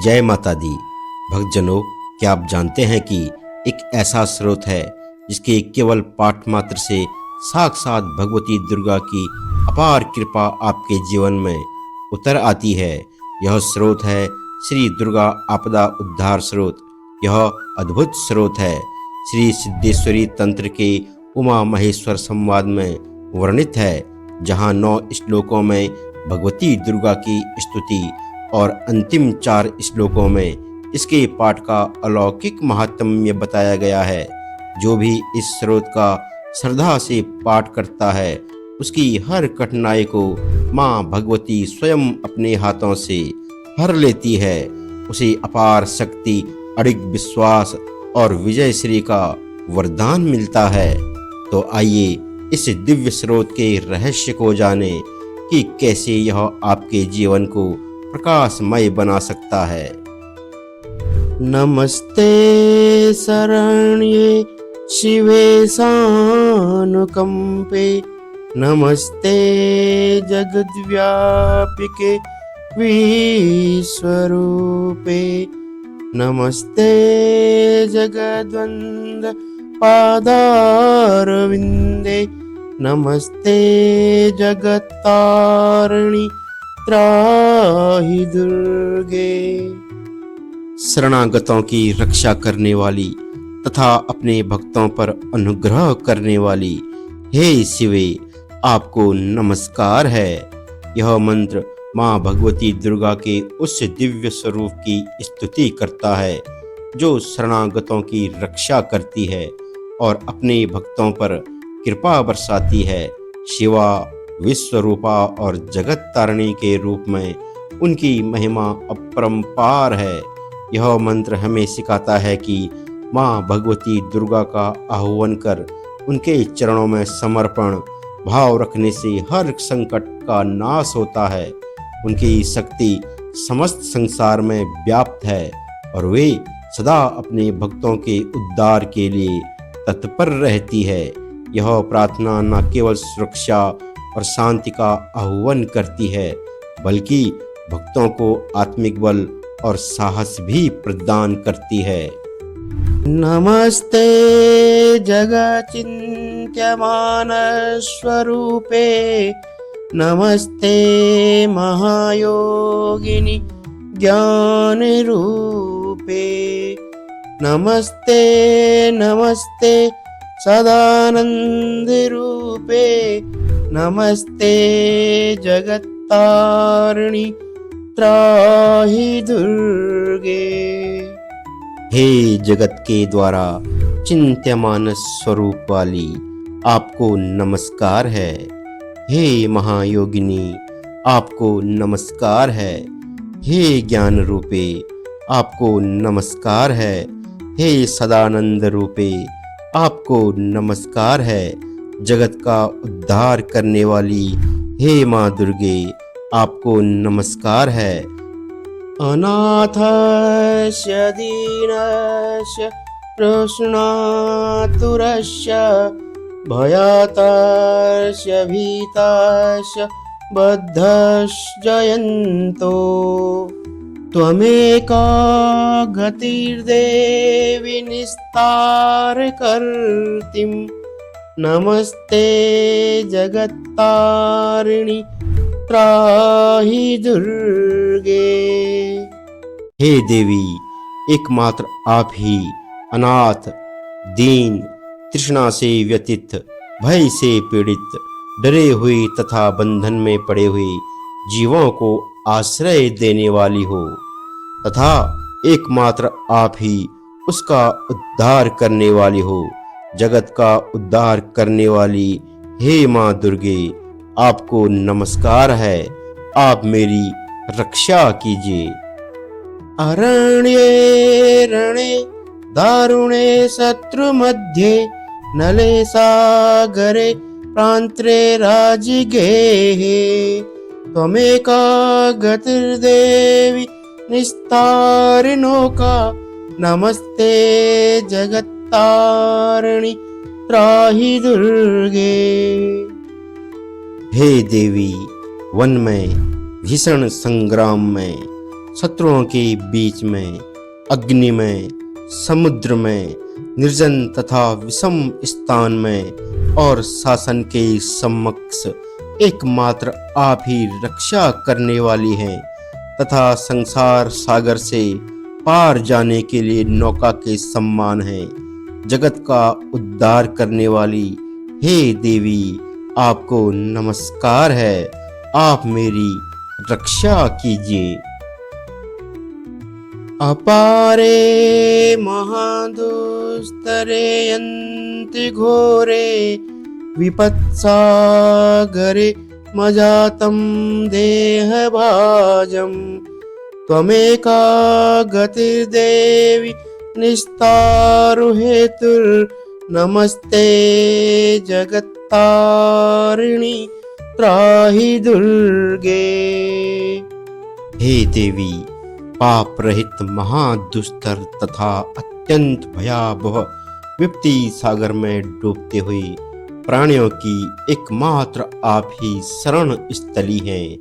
जय माता दी। भक्तजनों, क्या आप जानते हैं कि एक ऐसा स्रोत है जिसके केवल पाठ मात्र से साक्षात भगवती दुर्गा की अपार कृपा आपके जीवन में उतर आती है। यह स्रोत है श्री दुर्गा आपदा उद्धार स्रोत। यह अद्भुत स्रोत है श्री सिद्धेश्वरी तंत्र के उमा महेश्वर संवाद में वर्णित है, जहाँ 9 श्लोकों में भगवती दुर्गा की स्तुति और अंतिम 4 श्लोकों में इसके पाठ का अलौकिक महात्म्य बताया गया है। जो भी इस स्रोत का श्रद्धा से पाठ करता है, उसकी हर कठिनाई को माँ भगवती स्वयं अपने हाथों से हर लेती है। उसे अपार शक्ति, अडिग विश्वास और विजय श्री का वरदान मिलता है। तो आइए इस दिव्य स्रोत के रहस्य को जाने कि कैसे यह आपके जीवन को प्रकाशमय बना सकता है। नमस्ते शरण्ये शिवे सानुकंपे, नमस्ते जगद्व्यापिके विश्वरूपे, नमस्ते जगद्वंद पादारविंदे, नमस्ते जगत्तारिणी त्राहि दुर्गे। शरणागतों की रक्षा करने वाली तथा अपने भक्तों पर अनुग्रह करने वाली हे शिवे, आपको नमस्कार है। यह मंत्र माँ भगवती दुर्गा के उस दिव्य स्वरूप की स्तुति करता है जो शरणागतों की रक्षा करती है और अपने भक्तों पर कृपा बरसाती है। शिवा विश्वरूपा और जगत तारिणी के रूप में उनकी महिमा अपरंपार है। यह मंत्र हमें सिखाता है कि माँ भगवती दुर्गा का आह्वान कर उनके चरणों में समर्पण भाव रखने से हर संकट का नाश होता है। उनकी शक्ति समस्त संसार में व्याप्त है और वे सदा अपने भक्तों के उद्धार के लिए तत्पर रहती है। यह प्रार्थना न केवल सुरक्षा और शांति का आह्वान करती है, बल्कि भक्तों को आत्मिक बल और साहस भी प्रदान करती है। नमस्ते जगचिन्त्यमान स्वरूपे, नमस्ते महायोगिनी ज्ञान रूपे, नमस्ते नमस्ते सदानंद रूपे, नमस्ते जगत्तारिणी त्राहि दुर्गे। हे जगत के द्वारा चिंत्यमान स्वरूप वाली, आपको नमस्कार है। हे महायोगिनी, आपको नमस्कार है। हे ज्ञान रूपे, आपको नमस्कार है। हे सदानंद रूपे, आपको नमस्कार है। जगत का उद्धार करने वाली हे माँ दुर्गे, आपको नमस्कार है। अनाथस्य दीनस्य कृष्णातुरस्य भयातस्य भीतस्य बद्धश्चयन्तो, त्वमेका गतिर्देवी निस्तारकर्तिम्, नमस्ते जगत्तारिणी त्राहि दुर्गे। हे देवी, एकमात्र आप ही अनाथ, दीन, तृष्णा से व्यतीत, भय से पीड़ित, डरे हुए तथा बंधन में पड़े हुए जीवों को आश्रय देने वाली हो, तथा एकमात्र आप ही उसका उद्धार करने वाली हो। जगत का उद्धार करने वाली हे माँ दुर्गे, आपको नमस्कार है। आप मेरी रक्षा कीजिए। अरण्ये रणे दारुणे शत्रु मध्ये, नले सागरे प्रांतरे राजिगेहे, त्वमेका गतिर्देवी निस्तारिणोका, नमस्ते जगत्तारिणी त्राहि दुर्गे। हे देवी, वन में भीषण संग्राम में शत्रुओं के बीच में, अग्नि में, समुद्र में, निर्जन तथा विषम स्थान में और शासन के समक्ष एकमात्र आप ही रक्षा करने वाली हैं तथा संसार सागर से पार जाने के लिए नौका के सम्मान है। जगत का उद्धार करने वाली हे देवी, आपको नमस्कार है। आप मेरी रक्षा कीजिए। अपारे महादुस्तरे यन्ति घोरे विपत्सागरे मजातं देहभाजं त्वमेका गतिर्देवी निस्तारुहेतुर्नमस्ते जगत्तारिणि त्राहि दुर्गे। हे देवी, पाप रहित महादुस्तर तथा अत्यंत भयावह विपत्ति सागर में डूबते हुए प्राणियों की एकमात्र आप ही शरण स्थली हैं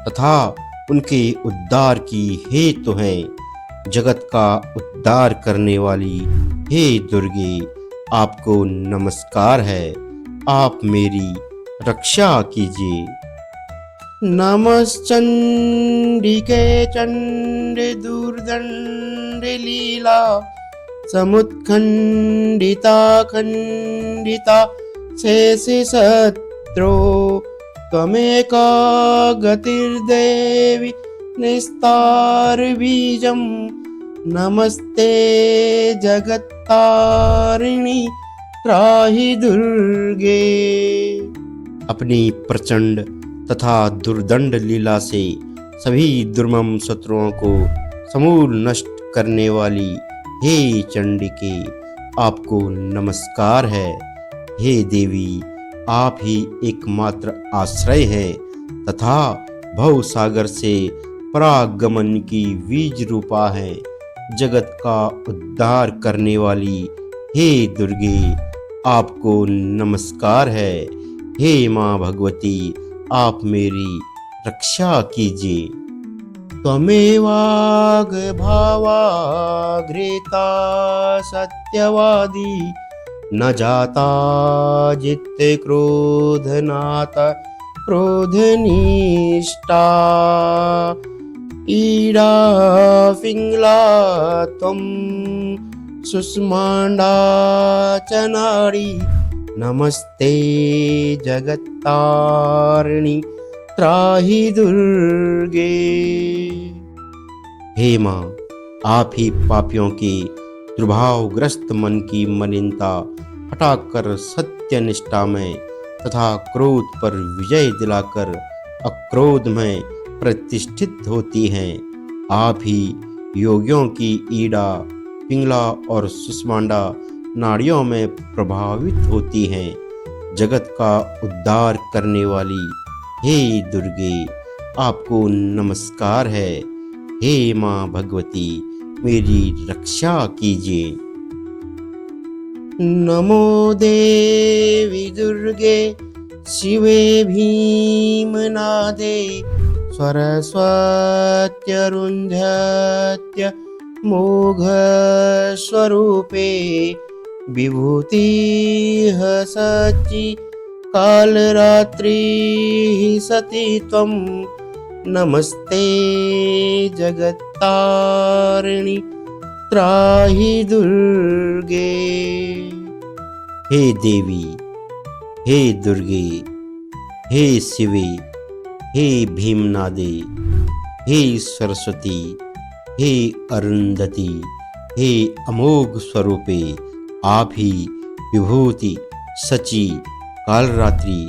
तथा उनके उद्धार की हेतु हैं। जगत का उद्धार करने वाली हे दुर्गे, आपको नमस्कार है। आप मेरी रक्षा कीजिए। नमश्चंडिके चंडे दुर्दंडे लीला समुत्खंडिता खंडिता शेषि शत्रो त्वमेका गतिर्देवी निस्तार बीजं नमस्ते जगत्तारिणि त्राहि दुर्गे। अपनी प्रचंड तथा दुर्दंड लीला से सभी दुर्मम शत्रुओं को समूल नष्ट करने वाली हे चंडिके, आपको नमस्कार है। हे देवी, आप ही एकमात्र आश्रय है तथा भव सागर से परागमन की बीज रूपा है। जगत का उद्धार करने वाली हे दुर्गे, आपको नमस्कार है। हे माँ भगवती, आप मेरी रक्षा कीजिए। त्वमेवाग भावाग्रेता सत्यवादी न जाता जित्ते क्रोधनाता क्रोधनिष्ठा ईडा पिंगला त्वं सुष्मांडा च नाड़ी नमस्ते जगत्तारिणि त्राहि दुर्गे। हे माँ, आप ही पापियों के दुर्भावग्रस्त मन की मलिनता हटाकर सत्य निष्ठा में तथा क्रोध पर विजय दिलाकर अक्रोध में प्रतिष्ठित होती हैं। आप ही योगियों की ईड़ा, पिंगला और सुष्मांडा नाड़ियों में प्रभावित होती हैं। जगत का उद्धार करने वाली हे दुर्गे, आपको नमस्कार है। हे माँ भगवती, मेरी रक्षा कीजिए। नमो देवी दुर्गे शिवे भीमनादे सरस्वत्यरुन्धत्य मोघ स्वरूपे विभूतिः सच्चि कालरात्रिः सती त्वं नमस्ते जगत्तारिणि त्राहि दुर्गे। हे देवी, हे दुर्गे, हे शिवे, हे भीमनादे, हे सरस्वती, हे अरुंधति, हे अमोघ स्वरूपे, आप ही विभूति, सची, कालरात्रि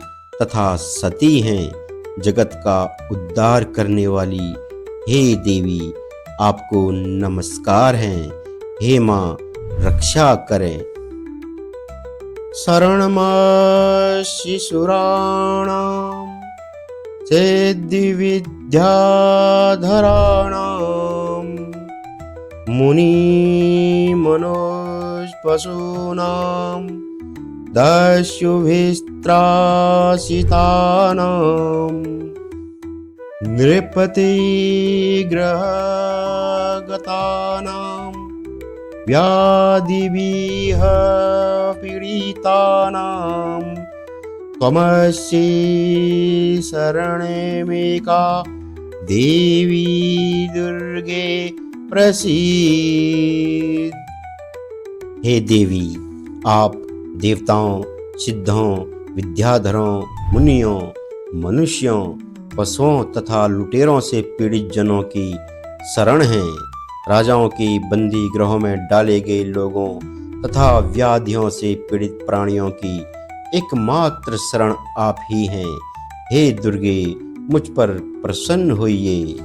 तथा सती हैं। जगत का उद्धार करने वाली हे देवी, आपको नमस्कार है। हे माँ, रक्षा करें। शरणमाशिशुराणां सिद्धिविद्याधराणां मुनिमनोपशूनां दस्युभिस्त्रासितानां नृपते ग्रहगतानां व्याधिभिः पीडितानां त्वमसि शरणमेका देवी दुर्गे प्रसीद। हे देवी, आप देवताओं, सिद्धों, विद्याधरों, मुनियों, मनुष्यों, पशुओं तथा लुटेरों से पीड़ित जनों की शरण हैं। राजाओं की बंदी गृहों में डाले गए लोगों तथा व्याधियों से पीड़ित प्राणियों की एकमात्र शरण आप ही हैं। हे दुर्गे, मुझ पर प्रसन्न होइए।